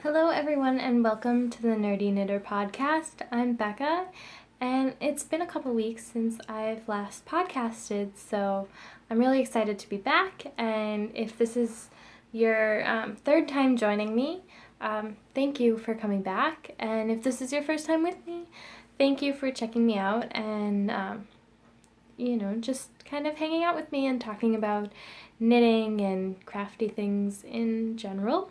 Hello, everyone, and welcome to the Nerdy Knitter podcast. I'm Becca, and it's been a couple weeks since I've last podcasted, so I'm really excited to be back. And if this is your third time joining me, thank you for coming back. And if this is your first time with me, thank you for checking me out and, just kind of hanging out with me and talking about knitting and crafty things in general.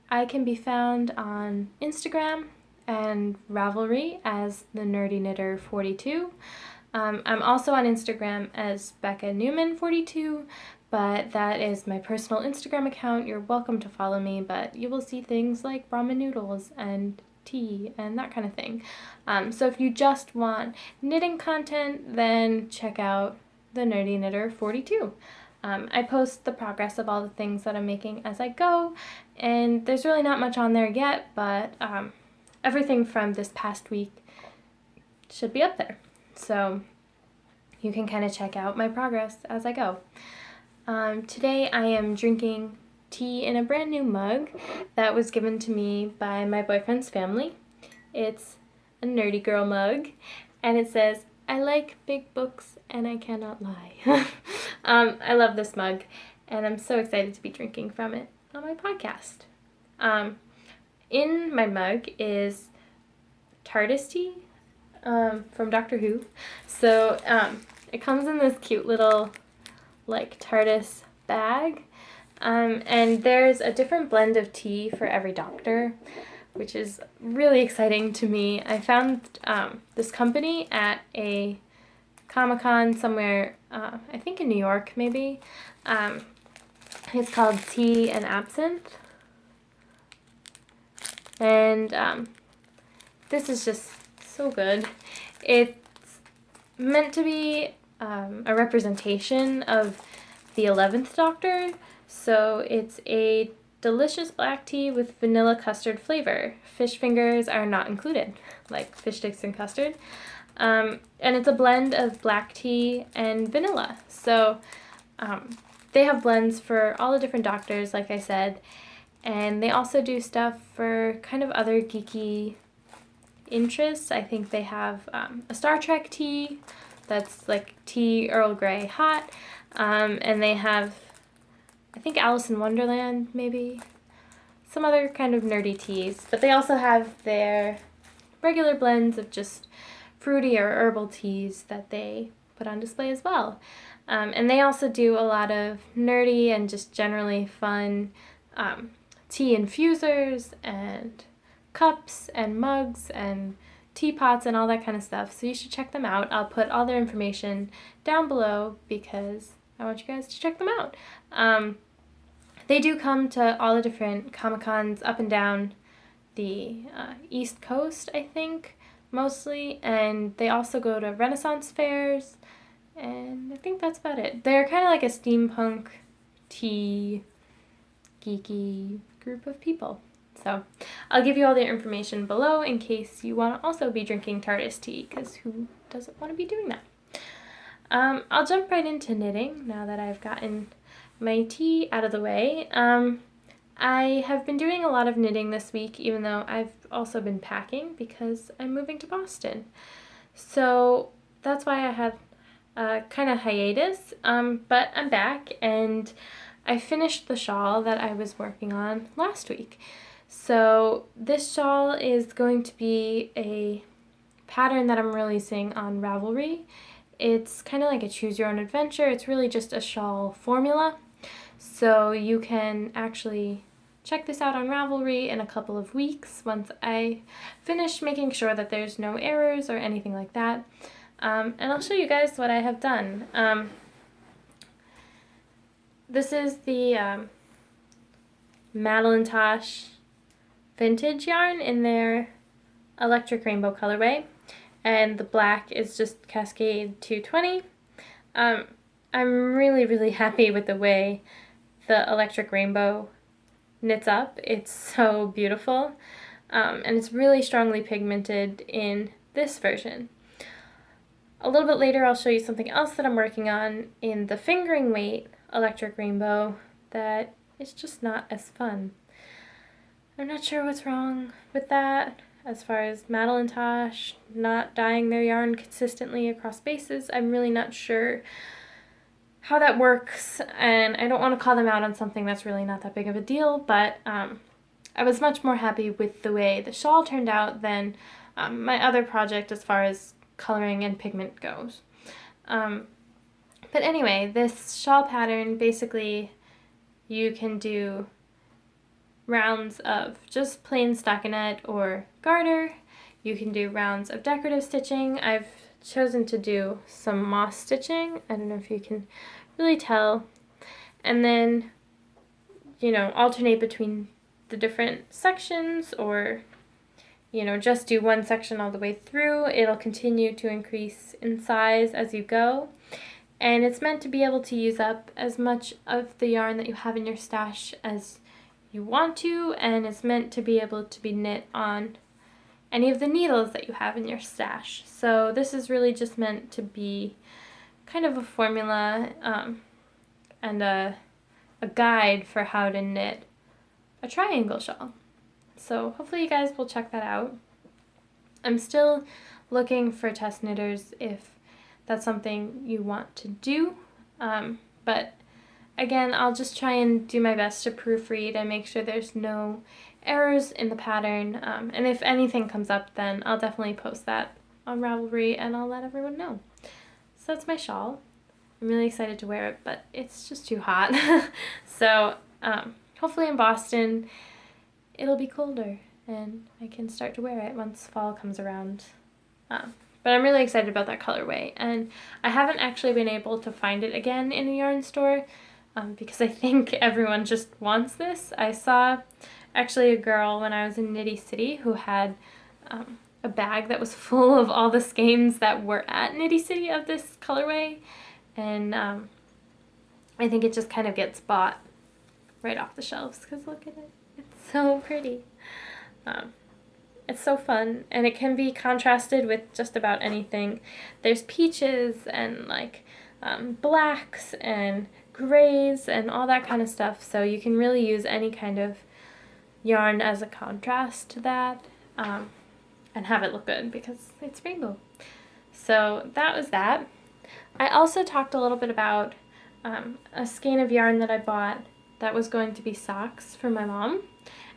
I can be found on Instagram and Ravelry as the Nerdy Knitter 42. I'm also on Instagram as Becca Newman 42, but that is my personal Instagram account. You're welcome to follow me, but you will see things like ramen noodles and tea and that kind of thing. So if you just want knitting content, then check out the Nerdy Knitter 42. I post the progress of all the things that I'm making as I go, and there's really not much on there yet, but everything from this past week should be up there. So you can kind of check out my progress as I go. Today I am drinking tea in a brand new mug that was given to me by my boyfriend's family. It's a Nerdy Girl mug, and it says, "I like big books and I cannot lie." I love this mug, and I'm so excited to be drinking from it on my podcast. In my mug is TARDIS tea from Doctor Who. So it comes in this cute little TARDIS bag, and there's a different blend of tea for every doctor, which is really exciting to me. I found this company at a Comic-Con somewhere, I think in New York maybe. It's called Tea and Absinthe. And this is just so good. It's meant to be a representation of the 11th Doctor. So it's a delicious black tea with vanilla custard flavor. Fish fingers are not included, like fish sticks and custard. And it's a blend of black tea and vanilla. So they have blends for all the different doctors, like I said. And they also do stuff for kind of other geeky interests. I think they have a Star Trek tea that's like tea Earl Grey hot. And they have, I think, Alice in Wonderland, maybe. Some other kind of nerdy teas. But they also have their regular blends of just fruity or herbal teas that they put on display as well. And they also do a lot of nerdy and just generally fun tea infusers and cups and mugs and teapots and all that kind of stuff. So you should check them out. I'll put all their information down below because I want you guys to check them out. They do come to all the different Comic-Cons up and down the East Coast, I think, mostly, and they also go to Renaissance fairs, and I think that's about it. They're kind of like a steampunk tea geeky group of people. So I'll give you all their information below in case you want to also be drinking TARDIS tea, because who doesn't want to be doing that? I'll jump right into knitting now that I've gotten my tea out of the way. I have been doing a lot of knitting this week, even though I've also been packing because I'm moving to Boston. So that's why I had a kind of hiatus, but I'm back, and I finished the shawl that I was working on last week. So this shawl is going to be a pattern that I'm releasing on Ravelry. It's kind of like a choose your own adventure. It's really just a shawl formula. So you can actually check this out on Ravelry in a couple of weeks once I finish making sure that there's no errors or anything like that. And I'll show you guys what I have done. This is the Madelinetosh vintage yarn in their electric rainbow colorway, and the black is just Cascade 220. I'm really happy with the way the electric rainbow knits up. It's so beautiful, and it's really strongly pigmented in this version. A little bit later I'll show you something else that I'm working on in the fingering weight electric rainbow that is just not as fun. I'm not sure what's wrong with that. As far as Madelinetosh not dyeing their yarn consistently across bases, I'm really not sure how that works, and I don't want to call them out on something that's really not that big of a deal, but I was much more happy with the way the shawl turned out than my other project as far as coloring and pigment goes. But anyway, this shawl pattern, basically you can do rounds of just plain stockinette or garter. You can do rounds of decorative stitching. I've chosen to do some moss stitching. I don't know if you can really tell. And then, you know, alternate between the different sections, or, you know, just do one section all the way through. It'll continue to increase in size as you go. And it's meant to be able to use up as much of the yarn that you have in your stash as you want to, and it's meant to be able to be knit on any of the needles that you have in your stash. So this is really just meant to be kind of a formula and a guide for how to knit a triangle shawl. So hopefully you guys will check that out. I'm still looking for test knitters if that's something you want to do, but again, I'll just try and do my best to proofread and make sure there's no errors in the pattern, and if anything comes up, then I'll definitely post that on Ravelry and I'll let everyone know. So that's my shawl. I'm really excited to wear it, but it's just too hot. So hopefully in Boston it'll be colder and I can start to wear it once fall comes around. But I'm really excited about that colorway, and I haven't actually been able to find it again in a yarn store because I think everyone just wants this. I saw actually a girl when I was in Nitty City who had a bag that was full of all the skeins that were at Nitty City of this colorway, and I think it just kind of gets bought right off the shelves because look at it. It's so pretty. It's so fun, and it can be contrasted with just about anything. There's peaches and like blacks and grays and all that kind of stuff, so you can really use any kind of yarn as a contrast to that and have it look good because it's rainbow. So that was that. I also talked a little bit about a skein of yarn that I bought that was going to be socks for my mom,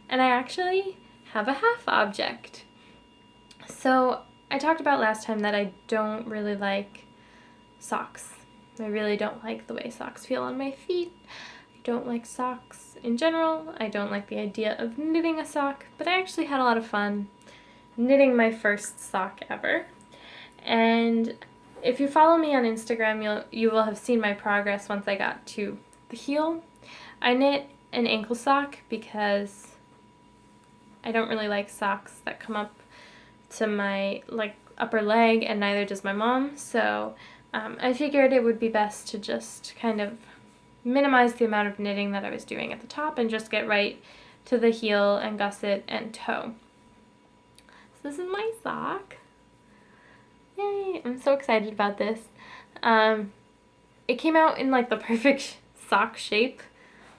and I actually have a half object. So I talked about last time that I don't really like socks. I really don't like the way socks feel on my feet. I don't like socks in general. I don't like the idea of knitting a sock, but I actually had a lot of fun knitting my first sock ever. And if you follow me on Instagram, you will have seen my progress once I got to the heel. I knit an ankle sock because I don't really like socks that come up to my upper leg, and neither does my mom, so I figured it would be best to just kind of minimize the amount of knitting that I was doing at the top and just get right to the heel and gusset and toe. So this is my sock. Yay! I'm so excited about this. It came out in like the perfect sock shape,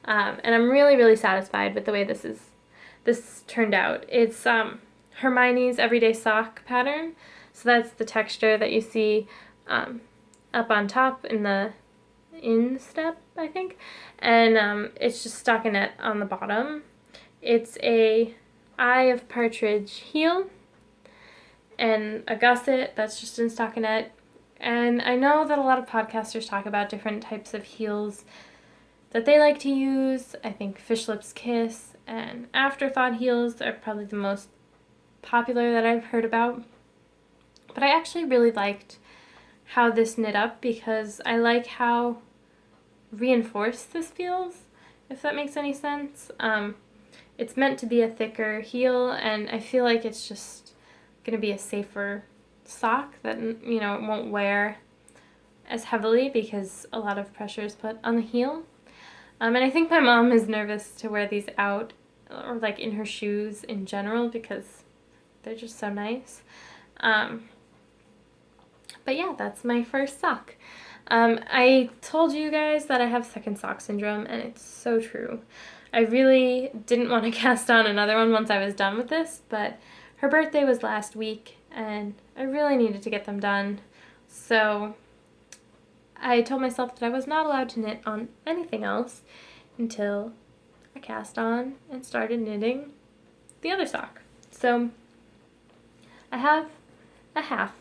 and I'm really, really satisfied with the way this turned out. It's Hermione's Everyday Sock pattern, so that's the texture that you see up on top in the instep, I think, and it's just stockinette on the bottom. It's a Eye of Partridge heel and a gusset that's just in stockinette. And I know that a lot of podcasters talk about different types of heels that they like to use. I think Fish Lips Kiss and Afterthought heels are probably the most popular that I've heard about. But I actually really liked how this knit up because I like how reinforced this feels, if that makes any sense. It's meant to be a thicker heel, and I feel like it's just going to be a safer sock that, you know, it won't wear as heavily because a lot of pressure is put on the heel. And I think my mom is nervous to wear these out or like in her shoes in general because they're just so nice. But yeah, that's my first sock. I told you guys that I have second sock syndrome, and it's so true. I really didn't want to cast on another one once I was done with this, but her birthday was last week and I really needed to get them done. So I told myself that I was not allowed to knit on anything else until I cast on and started knitting the other sock. So I have a half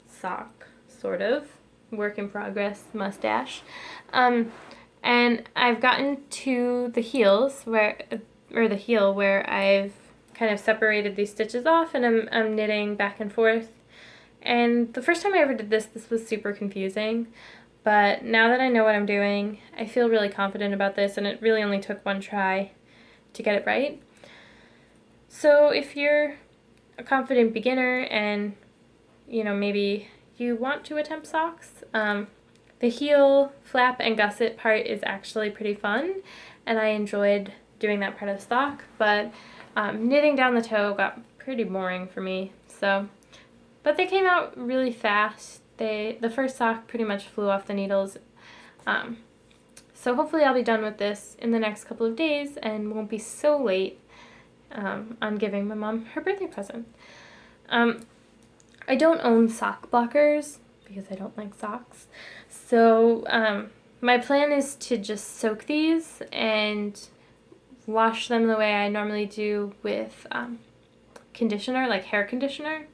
sock, sort of, work in progress mustache. And I've gotten to the heels or the heel where I've kind of separated these stitches off and I'm knitting back and forth. And the first time I ever did this was super confusing. But now that I know what I'm doing, I feel really confident about this, and it really only took one try to get it right. So if you're a confident beginner and, maybe you want to attempt socks, the heel, flap, and gusset part is actually pretty fun, and I enjoyed doing that part of the sock, but knitting down the toe got pretty boring for me. But they came out really fast. The first sock pretty much flew off the needles. So hopefully I'll be done with this in the next couple of days and won't be so late on giving my mom her birthday present. I don't own sock blockers because I don't like socks. So my plan is to just soak these and wash them the way I normally do with conditioner, like hair conditioner.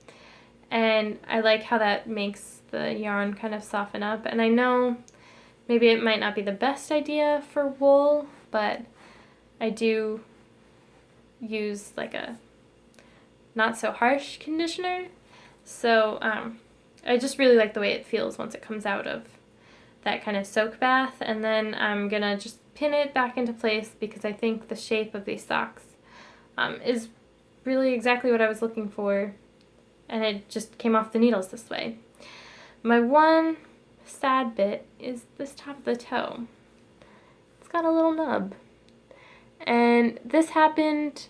And I like how that makes the yarn kind of soften up. And I know maybe it might not be the best idea for wool, but I do use like a not so harsh conditioner. So I just really like the way it feels once it comes out of that kind of soak bath. And then I'm gonna just pin it back into place because I think the shape of these socks is really exactly what I was looking for. And it just came off the needles this way. My one sad bit is this top of the toe. It's got a little nub. And this happened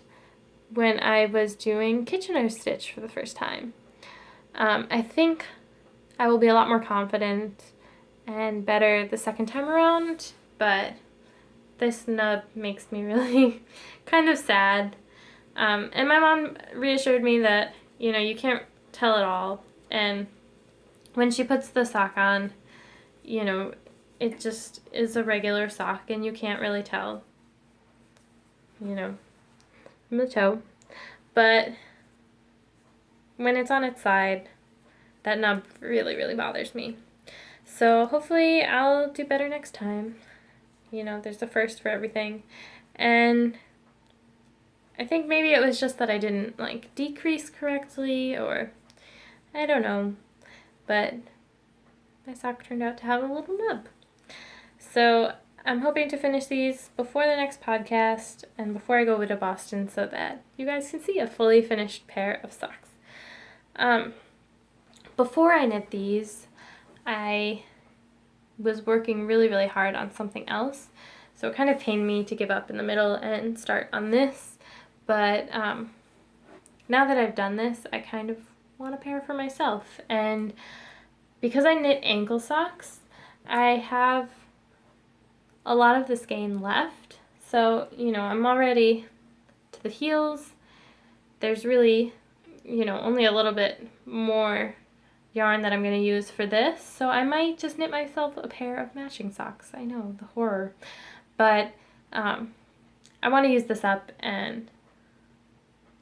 when I was doing Kitchener stitch for the first time. I think I will be a lot more confident and better the second time around, but this nub makes me really kind of sad. And my mom reassured me that, you can't tell it all. And when she puts the sock on, it just is a regular sock and you can't really tell, from the toe. But when it's on its side, that nub really, really bothers me. So hopefully I'll do better next time. There's a first for everything. And I think maybe it was just that I didn't decrease correctly, or I don't know, but my sock turned out to have a little nub. So I'm hoping to finish these before the next podcast and before I go to Boston so that you guys can see a fully finished pair of socks. Before I knit these, I was working really, really hard on something else, so it kind of pained me to give up in the middle and start on this. But now that I've done this, I kind of want a pair for myself. And because I knit ankle socks, I have a lot of the skein left. So, I'm already to the heels. There's really, only a little bit more yarn that I'm going to use for this. So I might just knit myself a pair of matching socks. I know, the horror. But I want to use this up, and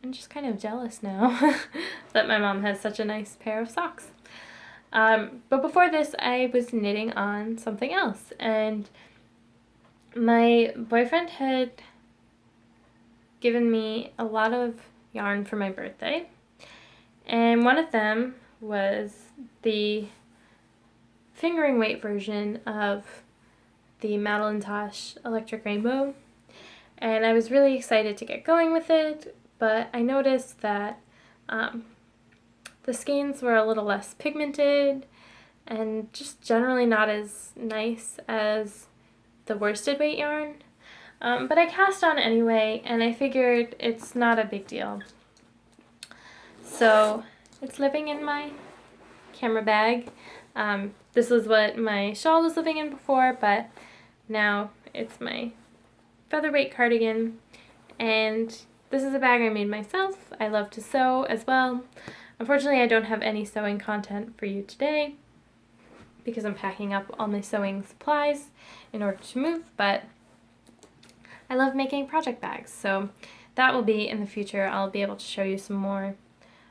I'm just kind of jealous now that my mom has such a nice pair of socks. But before this, I was knitting on something else, and my boyfriend had given me a lot of yarn for my birthday, and one of them was the fingering weight version of the Madelinetosh Electric Rainbow, and I was really excited to get going with it. But I noticed that the skeins were a little less pigmented and just generally not as nice as the worsted weight yarn. But I cast on anyway, and I figured it's not a big deal. So it's living in my camera bag. This was what my shawl was living in before, but now it's my featherweight cardigan, and this is a bag I made myself. I love to sew as well. Unfortunately, I don't have any sewing content for you today because I'm packing up all my sewing supplies in order to move, but I love making project bags, so that will be in the future. I'll be able to show you some more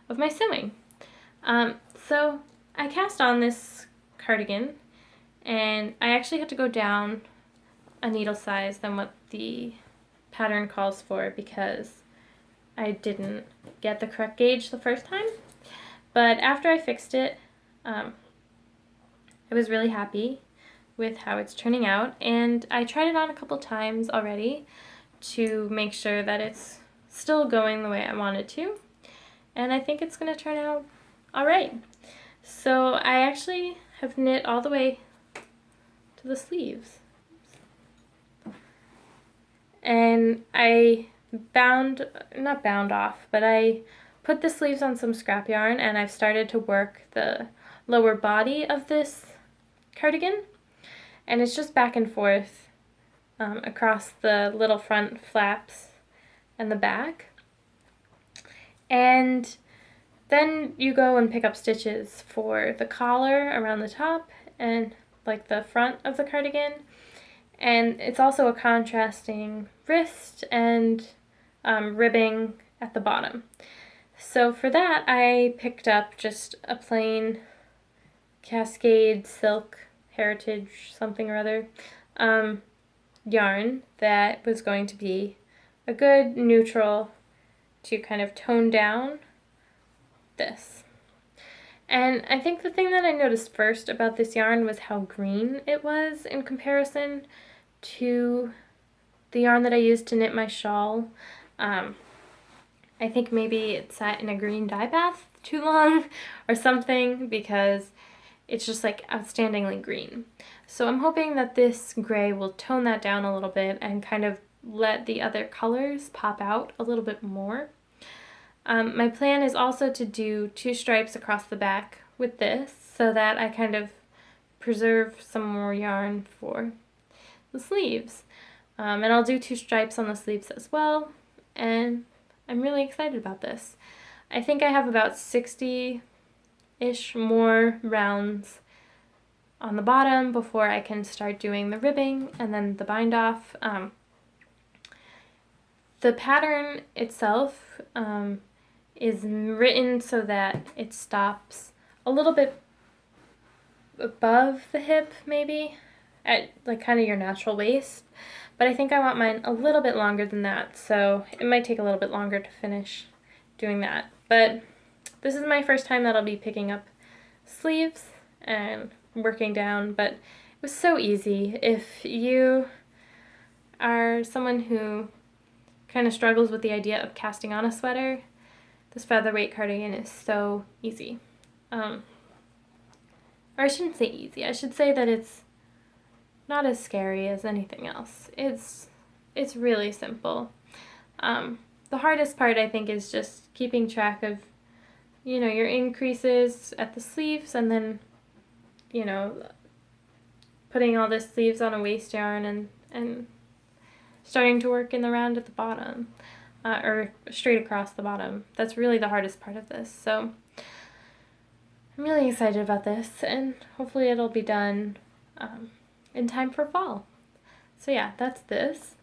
of my sewing. So I cast on this cardigan, and I actually had to go down a needle size than what the pattern calls for because I didn't get the correct gauge the first time. But after I fixed it, I was really happy with how it's turning out, and I tried it on a couple times already to make sure that it's still going the way I want it to, and I think it's going to turn out alright. So I actually have knit all the way to the sleeves, and I not bound off, but I put the sleeves on some scrap yarn, and I've started to work the lower body of this cardigan, and it's just back and forth across the little front flaps and the back. And then you go and pick up stitches for the collar around the top and like the front of the cardigan, and it's also a contrasting wrist and ribbing at the bottom. So for that I picked up just a plain Cascade silk heritage something or other yarn that was going to be a good neutral to kind of tone down this. And I think the thing that I noticed first about this yarn was how green it was in comparison to the yarn that I used to knit my shawl. I think maybe it sat in a green dye bath too long or something because it's just like outstandingly green. So I'm hoping that this gray will tone that down a little bit and kind of let the other colors pop out a little bit more. My plan is also to do 2 stripes across the back with this so that I kind of preserve some more yarn for the sleeves. And I'll do 2 stripes on the sleeves as well, and I'm really excited about this. I think I have about 60-ish more rounds on the bottom before I can start doing the ribbing and then the bind off. The pattern itself is written so that it stops a little bit above the hip, maybe at like kind of your natural waist, but I think I want mine a little bit longer than that, so it might take a little bit longer to finish doing that. But this is my first time that I'll be picking up sleeves and working down, but it was so easy. If you are someone who kind of struggles with the idea of casting on a sweater, this featherweight cardigan is so easy. Or I shouldn't say easy, I should say that it's not as scary as anything else. It's really simple. The hardest part, I think, is just keeping track of, your increases at the sleeves, and then, putting all the sleeves on a waist yarn and starting to work in the round at the bottom, or straight across the bottom. That's really the hardest part of this. So I'm really excited about this, and hopefully it'll be done in time for fall. So yeah, that's this.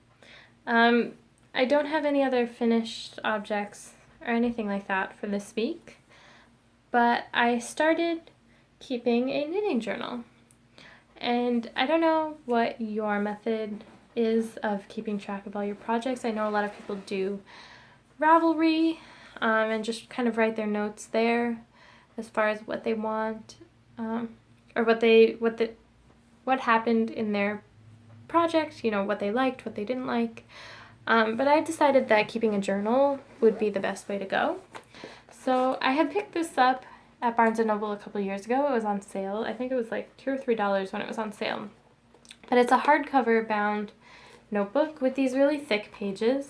I don't have any other finished objects or anything like that for this week, but I started keeping a knitting journal. And I don't know what your method is of keeping track of all your projects. I know a lot of people do Ravelry and just kind of write their notes there as far as what they want, or what happened in their project, what they liked, what they didn't like. But I decided that keeping a journal would be the best way to go. So I had picked this up at Barnes & Noble a couple years ago. It was on sale. I think it was like $2 or $3 when it was on sale. But it's a hardcover bound notebook with these really thick pages.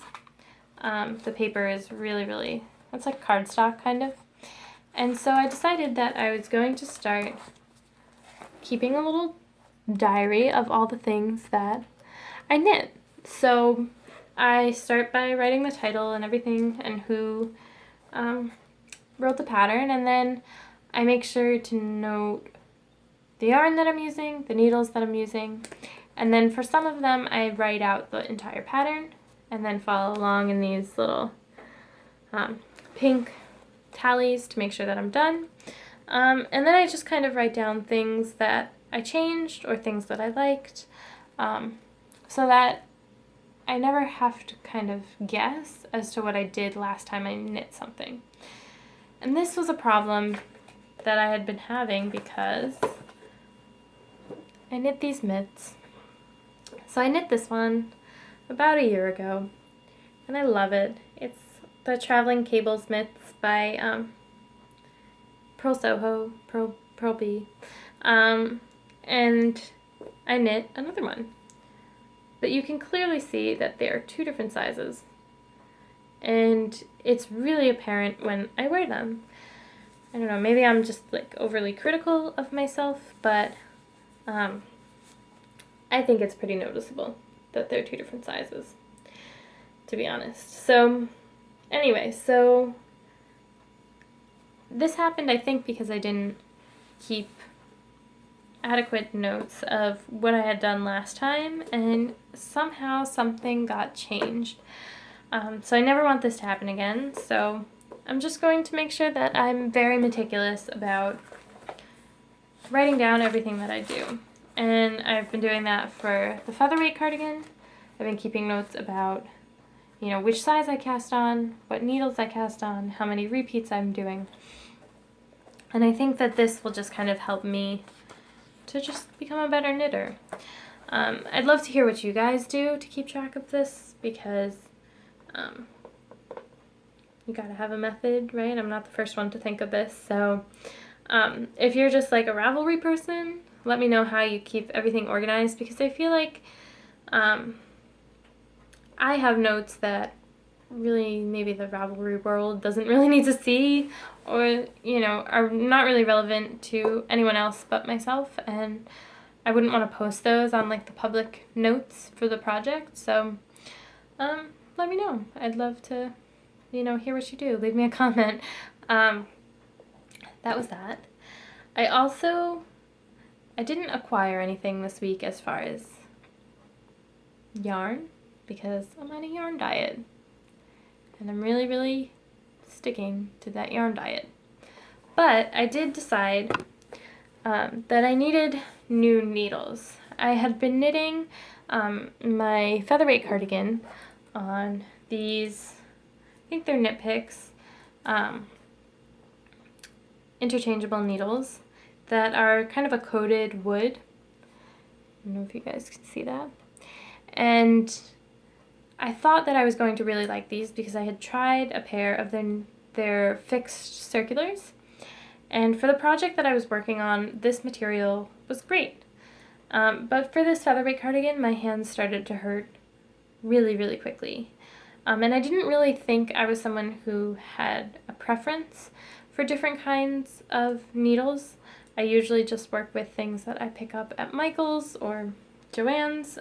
The paper is really, it's like cardstock kind of. And so I decided that I was going to start keeping a little diary of all the things that I knit. So I start by writing the title and everything and who wrote the pattern, and then I make sure to note the yarn that I'm using, the needles that I'm using, and then for some of them I write out the entire pattern and then follow along in these little pink tallies to make sure that I'm done. And then I just kind of write down things that I changed or things that I liked, so that I never have to kind of guess as to what I did last time I knit something. And this was a problem that I had been having because I knit these mitts. So I knit this one about a year ago, and I love it. It's the Traveling Cables mitts by Pearl Soho, Pearl B. And I knit another one. But you can clearly see that they are two different sizes. And it's really apparent when I wear them. I don't know, maybe I'm just like overly critical of myself, but I think it's pretty noticeable that they're two different sizes, to be honest. So anyway, so this happened, I think, because I didn't keep adequate notes of what I had done last time, and somehow something got changed. So I never want this to happen again, so I'm just going to make sure that I'm very meticulous about writing down everything that I do. And I've been doing that for the featherweight cardigan. I've been keeping notes about, you know, which size I cast on, what needles I cast on, how many repeats I'm doing. And I think that this will just kind of help me to just become a better knitter. I'd love to hear what you guys do to keep track of this, because you gotta have a method, right? I'm not the first one to think of this, so if you're just like a Ravelry person, let me know how you keep everything organized, because I feel like I have notes that really maybe the Ravelry world doesn't really need to see, or, you know, are not really relevant to anyone else but myself, and I wouldn't want to post those on like the public notes for the project. So let me know. I'd love to, you know, hear what you do. Leave me a comment. That was that. I didn't acquire anything this week as far as yarn, because I'm on a yarn diet. And I'm really, really sticking to that yarn diet. But I did decide that I needed new needles. I had been knitting my featherweight cardigan on these, I think they're Knit Picks, interchangeable needles that are kind of a coated wood. I don't know if you guys can see that. And I thought that I was going to really like these because I had tried a pair of their fixed circulars, and for the project that I was working on, this material was great. But for this featherweight cardigan, my hands started to hurt really, really quickly. And I didn't really think I was someone who had a preference for different kinds of needles. I usually just work with things that I pick up at Michael's or Joann's,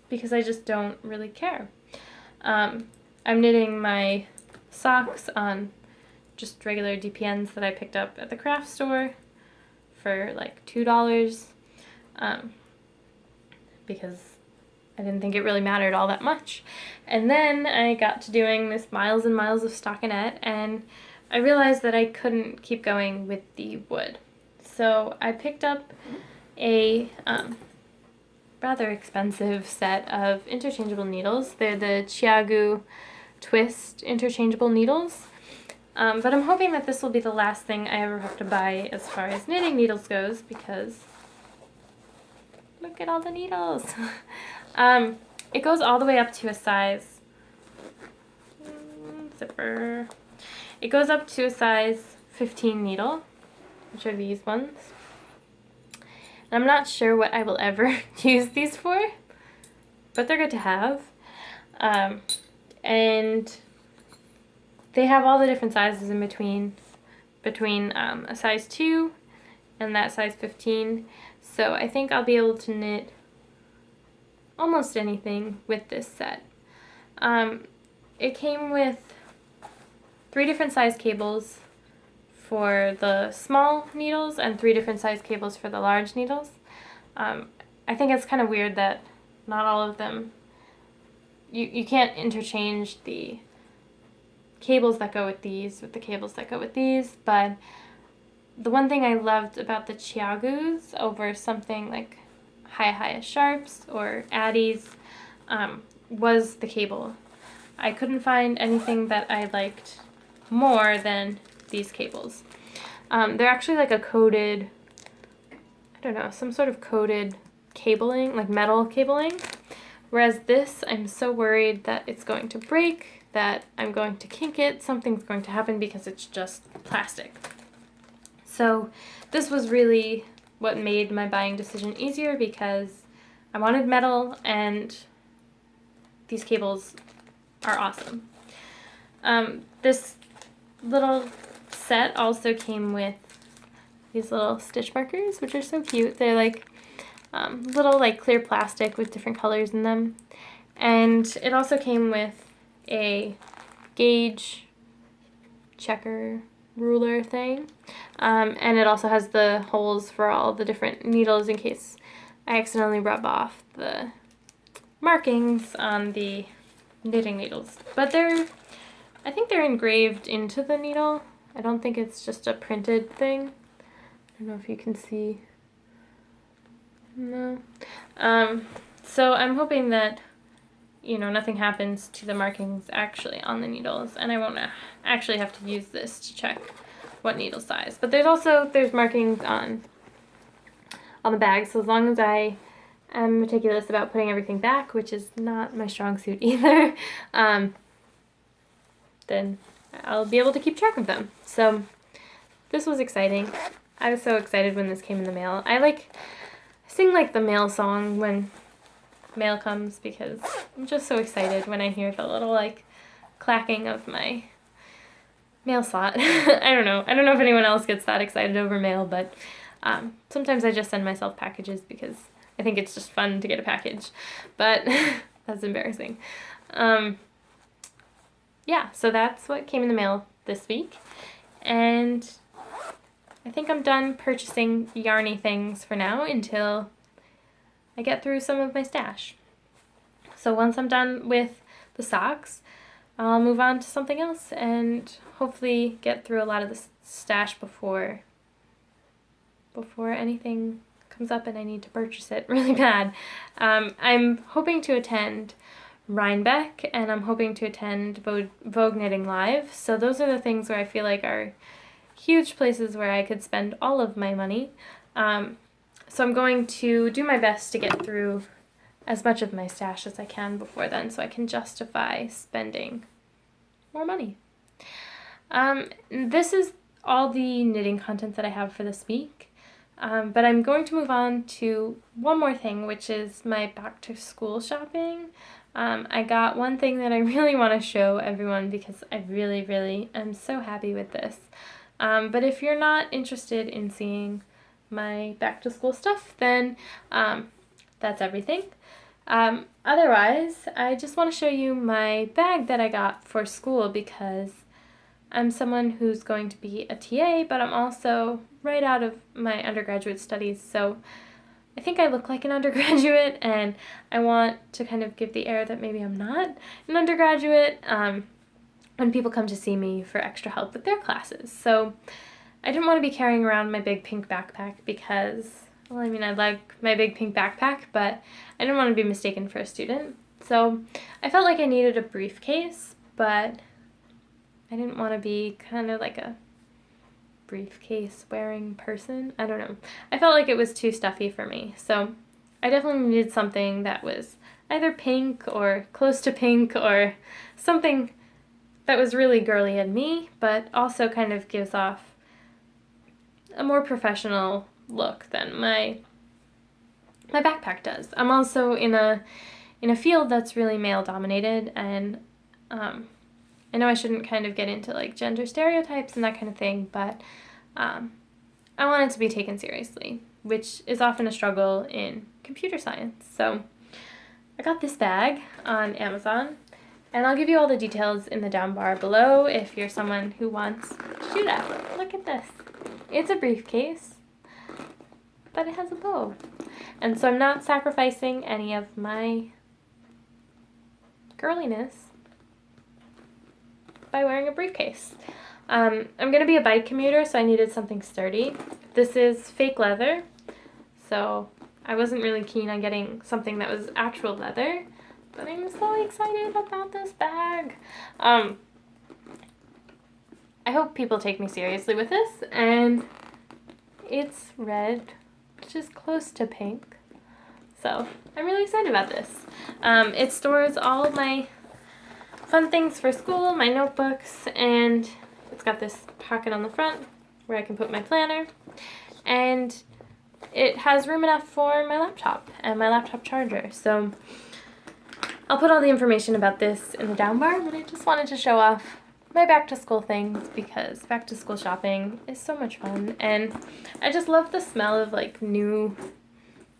because I just don't really care. I'm knitting my socks on just regular DPNs that I picked up at the craft store for like $2, because I didn't think it really mattered all that much. And then I got to doing this miles and miles of stockinette, and I realized that I couldn't keep going with the wood. So I picked up a rather expensive set of interchangeable needles. They're the Chiagu Twist interchangeable needles. But I'm hoping that this will be the last thing I ever have to buy as far as knitting needles goes, because look at all the needles. It goes all the way up to a size, zipper. It goes up to a size 15 needle, which are these ones. And I'm not sure what I will ever use these for, but they're good to have. And they have all the different sizes in between a size 2 and that size 15. So I think I'll be able to knit almost anything with this set. It came with 3 different size cables for the small needles and 3 different size cables for the large needles. I think it's kind of weird that not all of them, you can't interchange the cables that go with these with the cables that go with these, but the one thing I loved about the Chiagus over something like Hi Sharps or Addies was the cable. I couldn't find anything that I liked more than these cables. They're actually like a coated, I don't know, some sort of coated cabling, like metal cabling. Whereas this, I'm so worried that it's going to break, that I'm going to kink it, something's going to happen because it's just plastic. So this was really what made my buying decision easier because I wanted metal and these cables are awesome. This little set also came with these little stitch markers, which are so cute. They're like little like clear plastic with different colors in them. And it also came with a gauge checker ruler thing. And it also has the holes for all the different needles in case I accidentally rub off the markings on the knitting needles. But I think they're engraved into the needle. I don't think it's just a printed thing. I don't know if you can see. No. So I'm hoping that, you know, nothing happens to the markings actually on the needles, and I won't actually have to use this to check what needle size. But there's markings on the bag, so as long as I am meticulous about putting everything back, which is not my strong suit either, then I'll be able to keep track of them. So this was exciting. I was so excited when this came in the mail. I sing like the mail song when mail comes because I'm just so excited when I hear the little like clacking of my mail slot. I don't know if anyone else gets that excited over mail, but sometimes I just send myself packages because I think it's just fun to get a package, but that's embarrassing. Yeah, so that's what came in the mail this week, and I think I'm done purchasing yarny things for now until I get through some of my stash. So once I'm done with the socks, I'll move on to something else and hopefully get through a lot of the stash before anything comes up and I need to purchase it really bad. I'm hoping to attend Rhinebeck and I'm hoping to attend Vogue Knitting Live. So those are the things where I feel like are huge places where I could spend all of my money. So I'm going to do my best to get through as much of my stash as I can before then so I can justify spending more money. This is all the knitting content that I have for this week. But I'm going to move on to one more thing, which is my back to school shopping. I got one thing that I really want to show everyone because I really, really am so happy with this. But if you're not interested in seeing my back to school stuff, then that's everything. Otherwise, I just want to show you my bag that I got for school because I'm someone who's going to be a TA, but I'm also right out of my undergraduate studies, so I think I look like an undergraduate, and I want to kind of give the air that maybe I'm not an undergraduate when people come to see me for extra help with their classes. So I didn't want to be carrying around my big pink backpack because, well, I mean, I like my big pink backpack, but I didn't want to be mistaken for a student. So I felt like I needed a briefcase, but I didn't want to be kind of like a briefcase wearing person. I don't know. I felt like it was too stuffy for me. So I definitely needed something that was either pink or close to pink or something that was really girly and me, but also kind of gives off a more professional look than my backpack does. I'm also in a field that's really male dominated, and I know I shouldn't kind of get into like gender stereotypes and that kind of thing, but I want it to be taken seriously, which is often a struggle in computer science. So I got this bag on Amazon. And I'll give you all the details in the down bar below if you're someone who wants to do that. Look at this. It's a briefcase, but it has a bow. And so I'm not sacrificing any of my girliness by wearing a briefcase. I'm going to be a bike commuter, so I needed something sturdy. This is fake leather, so I wasn't really keen on getting something that was actual leather, but I'm so excited about this bag. I hope people take me seriously with this, and it's red, which is close to pink, so I'm really excited about this. It stores all of my fun things for school, my notebooks, and it's got this pocket on the front where I can put my planner, and it has room enough for my laptop and my laptop charger. So I'll put all the information about this in the down bar, but I just wanted to show off my back to school things because back to school shopping is so much fun, and I just love the smell of like new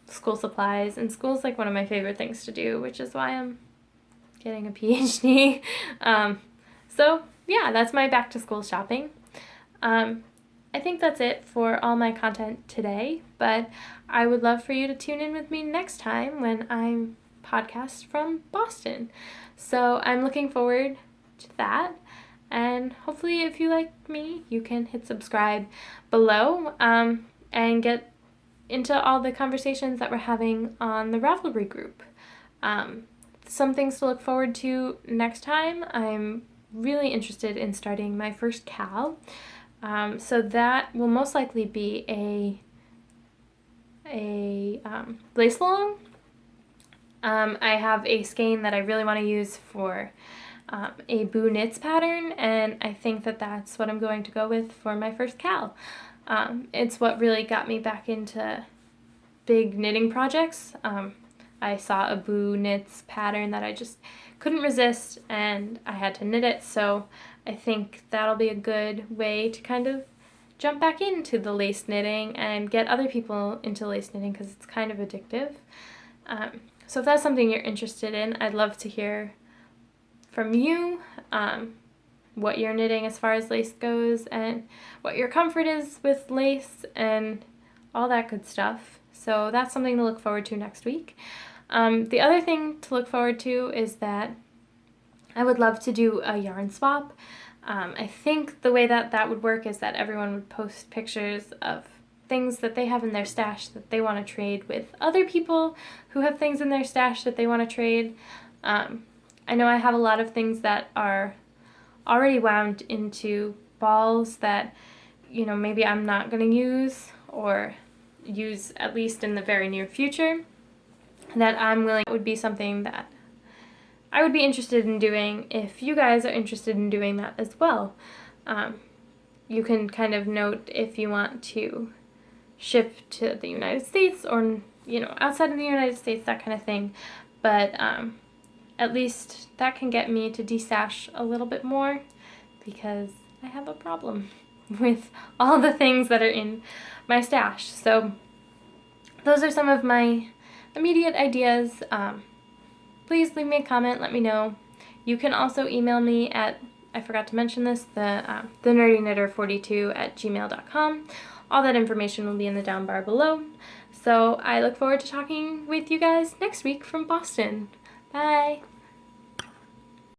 school supplies, and school's like one of my favorite things to do, which is why I'm getting a PhD. So yeah, that's my back to school shopping. I think that's it for all my content today, but I would love for you to tune in with me next time when I'm podcast from Boston. So I'm looking forward to that, and hopefully if you like me, you can hit subscribe below and get into all the conversations that we're having on the Ravelry group. Some things to look forward to next time. I'm really interested in starting my first cal. So that will most likely be a lace along. I have a skein that I really want to use for a boo knits pattern, and I think that that's what I'm going to go with for my first cal. It's what really got me back into big knitting projects. I saw a boo knits pattern that I just couldn't resist, and I had to knit it, so I think that'll be a good way to kind of jump back into the lace knitting and get other people into lace knitting because it's kind of addictive. So if that's something you're interested in, I'd love to hear from you what you're knitting as far as lace goes and what your comfort is with lace and all that good stuff. So that's something to look forward to next week. The other thing to look forward to is that I would love to do a yarn swap. I think the way that that would work is that everyone would post pictures of things that they have in their stash that they want to trade with other people who have things in their stash that they want to trade. I know I have a lot of things that are already wound into balls that, you know, maybe I'm not going to use or use at least in the very near future, that I'm willing would be something that I would be interested in doing if you guys are interested in doing that as well. You can kind of note if you want to ship to the United States or, you know, outside of the United States, that kind of thing. But at least that can get me to destash a little bit more because I have a problem with all the things that are in my stash. So those are some of my immediate ideas. Please leave me a comment, let me know. You can also email me at, I forgot to mention this, the nerdyknitter42@gmail.com. All that information will be in the down bar below. So I look forward to talking with you guys next week from Boston. Bye!